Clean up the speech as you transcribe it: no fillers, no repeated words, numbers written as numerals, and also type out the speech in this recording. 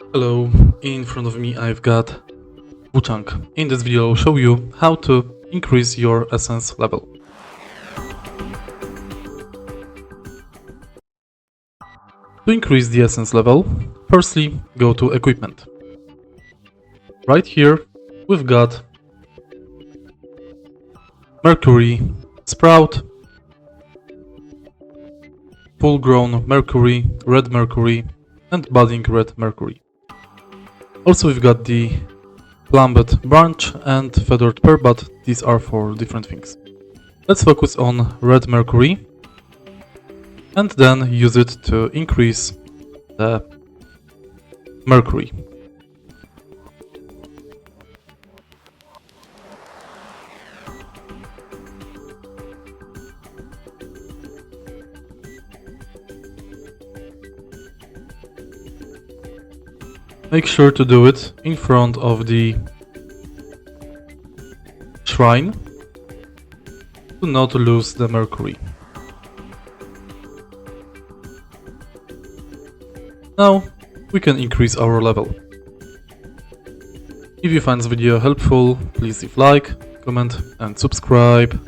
Hello, in front of me I've got WUCHANG. In this video I'll show you how to increase your essence level. To increase the essence level, firstly go to equipment. Right here we've got Mercury Sprout, full-grown Mercury, red Mercury and budding red Mercury. Also we've got the plumbed branch and feathered pear, but these are for different things. Let's focus on red Mercury and then use it to increase the Mercury. Make sure to do it in front of the shrine to not lose the Mercury. Now we can increase our level. If you find this video helpful, please leave like, comment and subscribe.